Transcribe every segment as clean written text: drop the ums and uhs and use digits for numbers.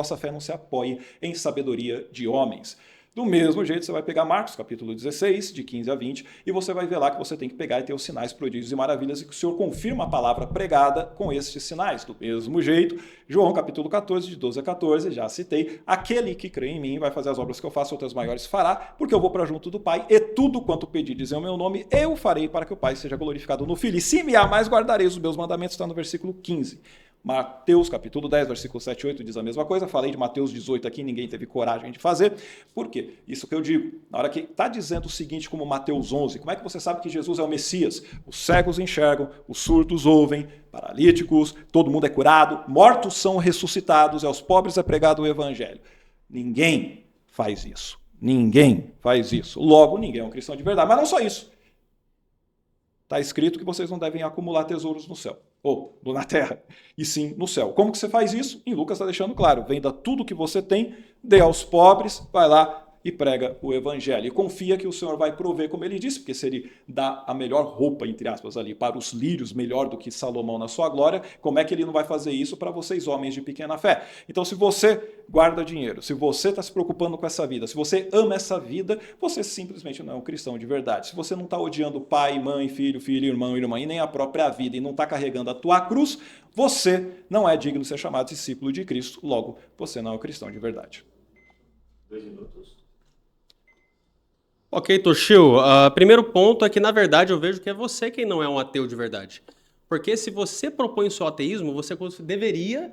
vossa fé não se apoie em sabedoria de homens. Do mesmo jeito, você vai pegar Marcos, capítulo 16, de 15 a 20, e você vai ver lá que você tem que pegar e ter os sinais, prodígios e maravilhas, e que o Senhor confirma a palavra pregada com esses sinais. Do mesmo jeito, João, capítulo 14, de 12 a 14, já citei, aquele que crê em mim vai fazer as obras que eu faço, outras maiores fará, porque eu vou para junto do Pai, e tudo quanto pedirdes em o meu nome, eu farei para que o Pai seja glorificado no Filho. E se me amais, guardareis os meus mandamentos, está no versículo 15. Mateus capítulo 10, versículo 7 e 8 diz a mesma coisa. Falei de Mateus 18 aqui, ninguém teve coragem de fazer. Por quê? Isso que eu digo. Na hora que está dizendo o seguinte como Mateus 11, como é que você sabe que Jesus é o Messias? Os cegos enxergam, os surdos ouvem, paralíticos, todo mundo é curado, mortos são ressuscitados, aos pobres é pregado o evangelho. Ninguém faz isso. Ninguém faz isso. Logo, ninguém é um cristão de verdade. Mas não só isso. Está escrito que vocês não devem acumular tesouros no céu, ou na terra, e sim no céu. Como que você faz isso? Em Lucas está deixando claro. Venda tudo que você tem, dê aos pobres, vai lá e prega o evangelho. E confia que o Senhor vai prover, como ele disse, porque se ele dá a melhor roupa, entre aspas, ali, para os lírios, melhor do que Salomão na sua glória, como é que ele não vai fazer isso para vocês, homens de pequena fé? Então, se você guarda dinheiro, se você está se preocupando com essa vida, se você ama essa vida, você simplesmente não é um cristão de verdade. Se você não está odiando pai, mãe, filho, irmão, irmã, e nem a própria vida, e não está carregando a tua cruz, você não é digno de ser chamado discípulo de Cristo. Logo, você não é um cristão de verdade. 2 minutos. Ok, Toshio. Primeiro ponto é que, na verdade, eu vejo que é você quem não é um ateu de verdade. Porque se você propõe o seu ateísmo, você deveria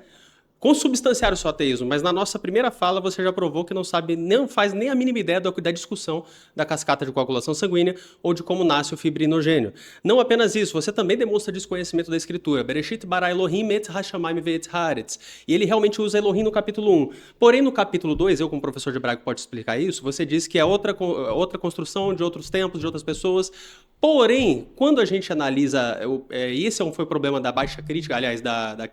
consubstanciar o seu ateísmo, mas na nossa primeira fala você já provou que não sabe, não faz nem a mínima ideia da discussão da cascata de coagulação sanguínea ou de como nasce o fibrinogênio. Não apenas isso, você também demonstra desconhecimento da escritura. Bereshit bara Elohim et hashamayim ve'et haaretz. E ele realmente usa Elohim no capítulo 1. Porém, no capítulo 2, eu como professor de hebraico pode explicar isso, você diz que é outra construção de outros tempos, de outras pessoas. Porém, quando a gente analisa, esse foi o problema da baixa crítica, aliás, da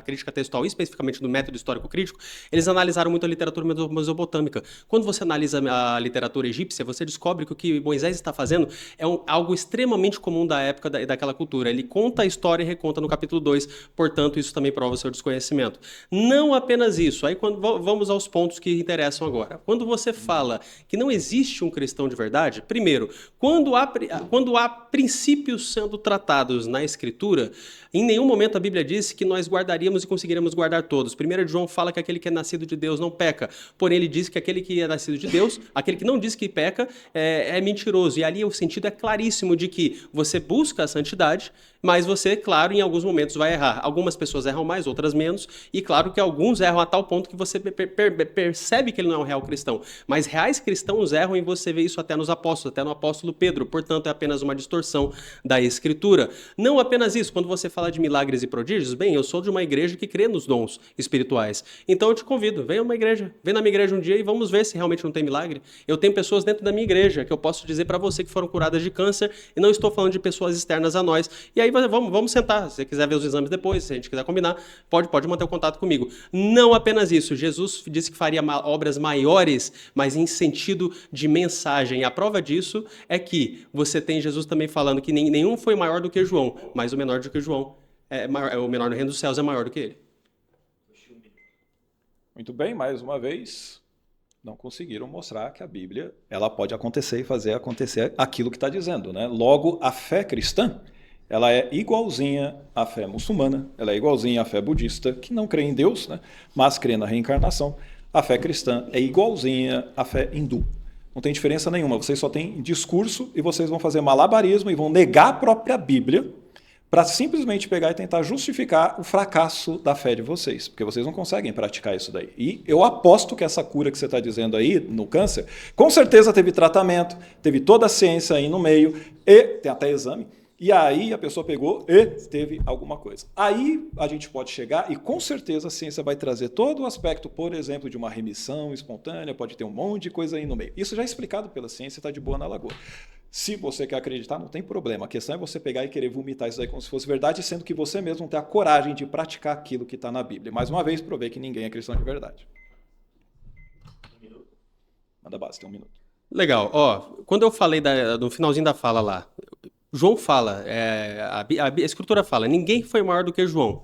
crítica textual, especificamente do método histórico crítico, eles analisaram muito a literatura mesopotâmica. Quando você analisa a literatura egípcia, você descobre que o que Moisés está fazendo é algo extremamente comum da época daquela cultura. Ele conta a história e reconta no capítulo 2, portanto, isso também prova o seu desconhecimento. Não apenas isso, aí vamos aos pontos que interessam agora. Quando você fala que não existe um cristão de verdade, primeiro, quando há princípios sendo tratados na Escritura, em nenhum momento a Bíblia disse que nós guardaríamos e conseguiríamos guardar todos. 1 João fala que aquele que é nascido de Deus não peca, porém ele diz que aquele que é nascido de Deus, aquele que não diz que peca, é mentiroso. E ali o sentido é claríssimo de que você busca a santidade, mas você, claro, em alguns momentos vai errar. Algumas pessoas erram mais, outras menos, e claro que alguns erram a tal ponto que você percebe que ele não é um real cristão. Mas reais cristãos erram e você vê isso até nos apóstolos, até no apóstolo Pedro. Portanto, é apenas uma distorção da Escritura. Não apenas isso, quando você fala de milagres e prodígios, bem, eu sou de uma igreja que crê nos dons espirituais. Então eu te convido, vem na minha igreja um dia e vamos ver se realmente não tem milagre. Eu tenho pessoas dentro da minha igreja que eu posso dizer para você que foram curadas de câncer, e não estou falando de pessoas externas a nós. E aí vamos sentar, se você quiser ver os exames depois, se a gente quiser combinar, pode manter o contato comigo. Não apenas isso, Jesus disse que faria obras maiores, mas em sentido de mensagem. A prova disso é que você tem Jesus também falando que nenhum foi maior do que João, mas o menor do que João o menor no reino dos céus é maior do que ele. Muito bem, mais uma vez, não conseguiram mostrar que a Bíblia ela pode acontecer e fazer acontecer aquilo que está dizendo, né? Logo, a fé cristã ela é igualzinha à fé muçulmana, ela é igualzinha à fé budista, que não crê em Deus, né? Mas crê na reencarnação. A fé cristã é igualzinha à fé hindu. Não tem diferença nenhuma. Vocês só têm discurso e vocês vão fazer malabarismo e vão negar a própria Bíblia para simplesmente pegar e tentar justificar o fracasso da fé de vocês, porque vocês não conseguem praticar isso daí. E eu aposto que essa cura que você está dizendo aí, no câncer, com certeza teve tratamento, teve toda a ciência aí no meio, e tem até exame, e aí a pessoa pegou e teve alguma coisa. Aí a gente pode chegar e com certeza a ciência vai trazer todo o aspecto, por exemplo, de uma remissão espontânea, pode ter um monte de coisa aí no meio. Isso já é explicado pela ciência, está de boa na lagoa. Se você quer acreditar, não tem problema. A questão é você pegar e querer vomitar isso daí como se fosse verdade, sendo que você mesmo não tem a coragem de praticar aquilo que está na Bíblia. Mais uma vez, provei que ninguém é cristão de verdade. Manda base, tem um minuto. Legal. Quando eu falei no finalzinho da fala lá, João fala, a Escritura fala, ninguém foi maior do que João.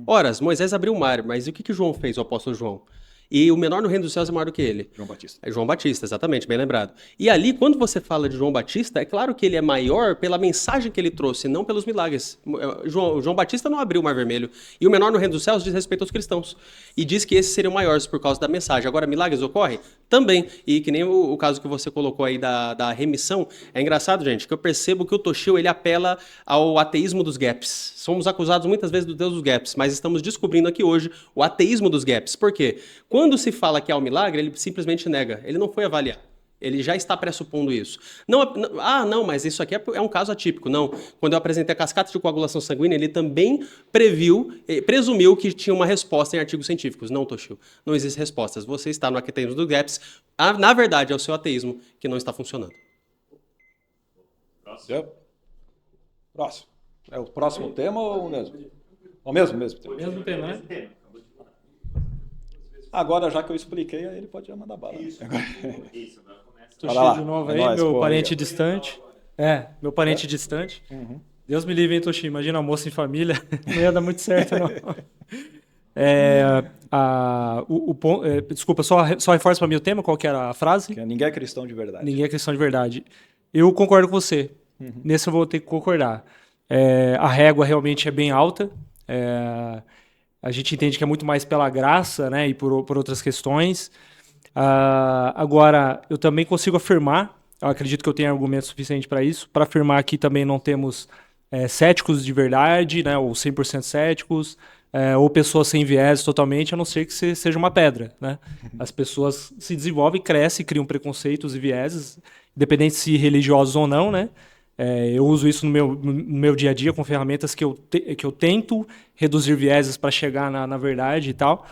Ora, Moisés abriu o mar, mas o que João fez, o apóstolo João? E o menor no reino dos céus é maior do que ele. João Batista. É João Batista, exatamente, bem lembrado. E ali, quando você fala de João Batista, é claro que ele é maior pela mensagem que ele trouxe, não pelos milagres. João Batista não abriu o Mar Vermelho. E o menor no reino dos céus diz respeito aos cristãos. E diz que esses seriam maiores por causa da mensagem. Agora, milagres ocorrem? Também. E que nem o caso que você colocou aí da remissão. É engraçado, gente, que eu percebo que o Toshio, ele apela ao ateísmo dos gaps. Somos acusados muitas vezes do Deus dos gaps, mas estamos descobrindo aqui hoje o ateísmo dos gaps. Por quê? Quando se fala que há um milagre, ele simplesmente nega. Ele não foi avaliar. Ele já está pressupondo isso. Não, mas isso aqui é um caso atípico. Não. Quando eu apresentei a cascata de coagulação sanguínea, ele também presumiu que tinha uma resposta em artigos científicos. Não, Toshio. Não existem respostas. Você está no ateísmo dos gaps. Na verdade, é o seu ateísmo que não está funcionando. Próximo. É o próximo tema ou o mesmo? O mesmo tema. Mesmo tema, né? Agora, já que eu expliquei, aí ele pode já mandar bala. Isso, agora começa. Tô Vai cheio lá. de novo É aí, nóis, meu pô, parente aí, distante. Meu parente distante. Uhum. Deus me livre, hein, Toshi? Imagina almoço em família. Não ia dar muito certo, não. Desculpa, só reforça para mim o tema, qual que era a frase? Que ninguém é cristão de verdade. Ninguém é cristão de verdade. Eu concordo com você. Nesse eu vou ter que concordar. A régua realmente é bem alta. A gente entende que é muito mais pela graça, né, e por outras questões. Agora, eu também consigo afirmar, eu acredito que eu tenho argumento suficiente para isso, para afirmar que também não temos céticos de verdade, né, ou 100% céticos, ou pessoas sem viés totalmente, a não ser que você seja uma pedra, né? As pessoas se desenvolvem, crescem, criam preconceitos e vieses, independente se religiosos ou não, né? Eu uso isso no meu dia a dia com ferramentas que eu tento reduzir vieses para chegar na verdade e tal.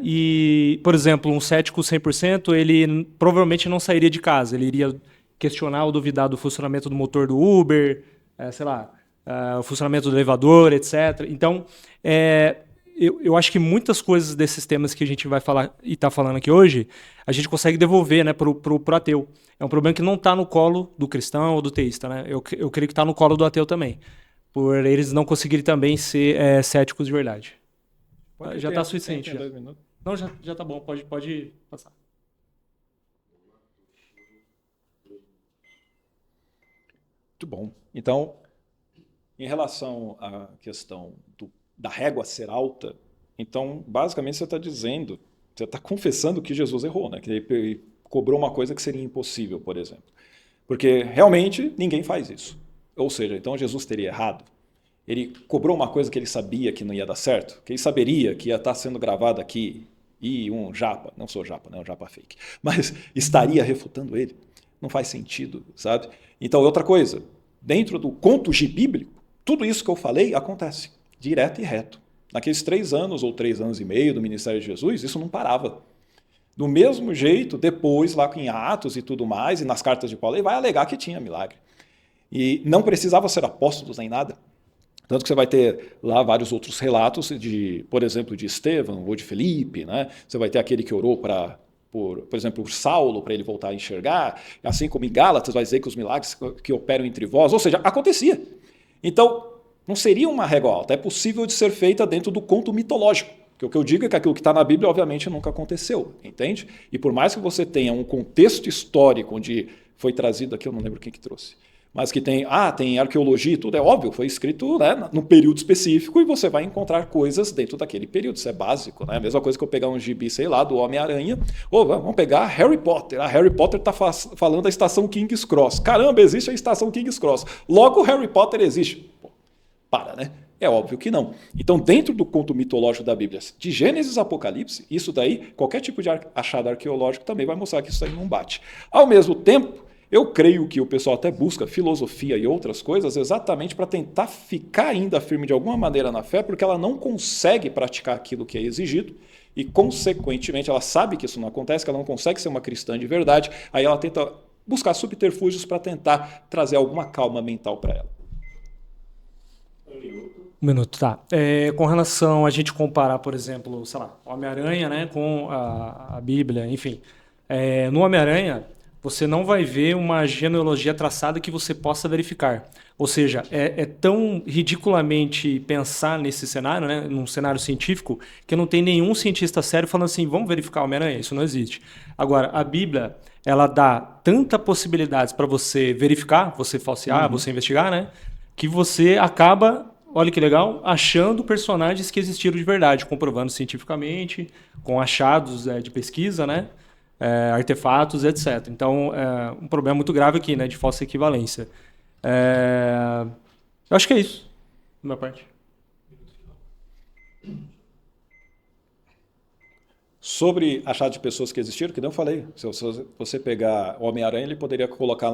E, por exemplo, um cético 100%, ele provavelmente não sairia de casa. Ele iria questionar ou duvidar do funcionamento do motor do Uber, sei lá, o funcionamento do elevador, etc. Então, eu acho que muitas coisas desses temas que a gente vai falar e está falando aqui hoje, a gente consegue devolver, né, pro ateu. É um problema que não está no colo do cristão ou do teísta, né? Eu creio que está no colo do ateu também, por eles não conseguirem também ser céticos de verdade. Já está suficiente. Já. Não, já tá bom, pode passar. Muito bom. Então, em relação à questão da régua ser alta, então, basicamente, você está dizendo, você está confessando que Jesus errou, né? Que ele cobrou uma coisa que seria impossível, por exemplo. Porque, realmente, ninguém faz isso. Ou seja, então Jesus teria errado. Ele cobrou uma coisa que ele sabia que não ia dar certo, que ele saberia que ia estar sendo gravado aqui, e um japa, não sou japa, né? Um japa fake, mas estaria refutando ele. Não faz sentido, sabe? Então, outra coisa, dentro do cônjuge bíblico, tudo isso que eu falei acontece, direto e reto. Naqueles 3 anos ou 3 anos e meio do ministério de Jesus, isso não parava. Do mesmo jeito, depois, lá em Atos e tudo mais, e nas cartas de Paulo, ele vai alegar que tinha milagre. E não precisava ser apóstolos nem nada. Tanto que você vai ter lá vários outros relatos, por exemplo, de Estevão ou de Felipe, né? Você vai ter aquele que orou por exemplo, por Saulo, para ele voltar a enxergar, assim como em Gálatas vai dizer que os milagres que operam entre vós, ou seja, acontecia. Então, não seria uma régua alta, é possível de ser feita dentro do conto mitológico, porque o que eu digo é que aquilo que está na Bíblia, obviamente, nunca aconteceu, entende? E por mais que você tenha um contexto histórico onde foi trazido aqui, eu não lembro quem que trouxe, mas que tem arqueologia e tudo, é óbvio, foi escrito, né, num período específico e você vai encontrar coisas dentro daquele período, isso é básico, né? A mesma coisa que eu pegar um gibi, sei lá, do Homem-Aranha, ou vamos pegar Harry Potter, Harry Potter está falando da estação King's Cross, caramba, existe a estação King's Cross, logo Harry Potter existe. Pô, para, né? É óbvio que não. Então, dentro do conto mitológico da Bíblia, de Gênesis a Apocalipse, isso daí, qualquer tipo de achado arqueológico também vai mostrar que isso aí não bate. Ao mesmo tempo, eu creio que o pessoal até busca filosofia e outras coisas exatamente para tentar ficar ainda firme de alguma maneira na fé, porque ela não consegue praticar aquilo que é exigido e, consequentemente, ela sabe que isso não acontece, que ela não consegue ser uma cristã de verdade, aí ela tenta buscar subterfúgios para tentar trazer alguma calma mental para ela. Um minuto, tá. Com relação a gente comparar, por exemplo, sei lá, o Homem-Aranha, né, com a Bíblia, enfim. No Homem-Aranha, você não vai ver uma genealogia traçada que você possa verificar. Ou seja, é tão ridiculamente pensar nesse cenário, né, num cenário científico, que não tem nenhum cientista sério falando assim, vamos verificar o Homem-Aranha. Isso não existe. Agora, a Bíblia, ela dá tanta possibilidades para você verificar, você falsear, você investigar, né, que você acaba, olha que legal, achando personagens que existiram de verdade, comprovando cientificamente, com achados de pesquisa, né, artefatos, etc. Então, é um problema muito grave aqui, né, de falsa equivalência. Eu acho que é isso, da minha parte. Sobre achar de pessoas que existiram, que não falei. Se você pegar o Homem-Aranha, ele poderia colocar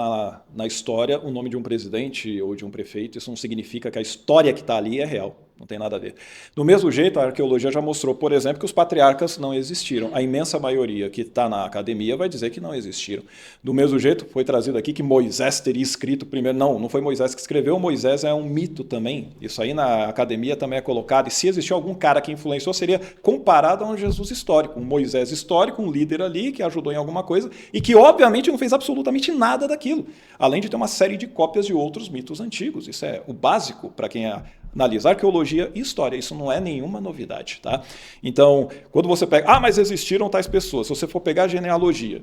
na história o nome de um presidente ou de um prefeito. Isso não significa que a história que está ali é real. Não tem nada a ver. Do mesmo jeito, a arqueologia já mostrou, por exemplo, que os patriarcas não existiram. A imensa maioria que está na academia vai dizer que não existiram. Do mesmo jeito, foi trazido aqui que Moisés teria escrito primeiro. Não foi Moisés que escreveu. Moisés é um mito também. Isso aí na academia também é colocado. E se existiu algum cara que influenciou, seria comparado a um Jesus histórico. Um Moisés histórico, um líder ali que ajudou em alguma coisa e que, obviamente, não fez absolutamente nada daquilo. Além de ter uma série de cópias de outros mitos antigos. Isso é o básico para quem analisa arqueologia e história. Isso não é nenhuma novidade, tá? Então, quando você pega... mas existiram tais pessoas. Se você for pegar a genealogia,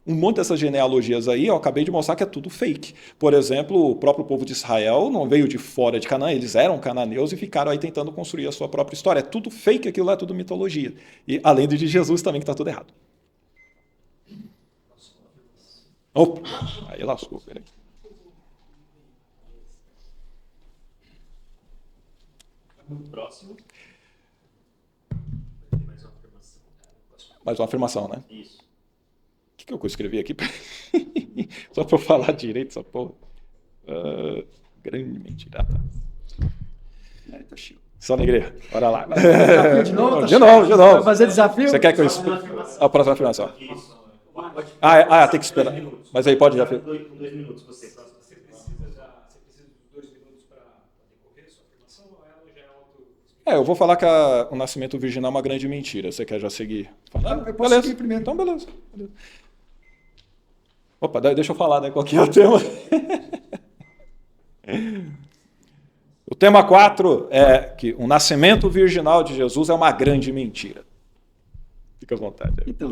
um monte dessas genealogias aí, eu acabei de mostrar que é tudo fake. Por exemplo, o próprio povo de Israel não veio de fora de Canaã, eles eram cananeus e ficaram aí tentando construir a sua própria história. É tudo fake, aquilo lá é tudo mitologia. E além de Jesus também, que está tudo errado. Opa, aí lascou, peraí. Próximo. Mais uma afirmação, né? Isso. O que eu escrevi aqui? Só para eu falar direito essa porra. Grande mentira. Tá chico. Só na igreja. Bora lá. De novo? De novo. Vai fazer desafio? Você quer que eu explique a próxima afirmação? Isso. Tem que esperar. Mas aí pode já. Com 2 minutos você. Você precisa dos 2 minutos para decorrer sua afirmação ou ela já é auto... Eu vou falar que o nascimento virginal é uma grande mentira. Você quer já seguir falando? Eu posso Beleza. seguir primeiro. Então, beleza. Opa, deixa eu falar, né? Qual que é o tema? O tema 4 é que o nascimento virginal de Jesus é uma grande mentira. Fica à vontade. Então,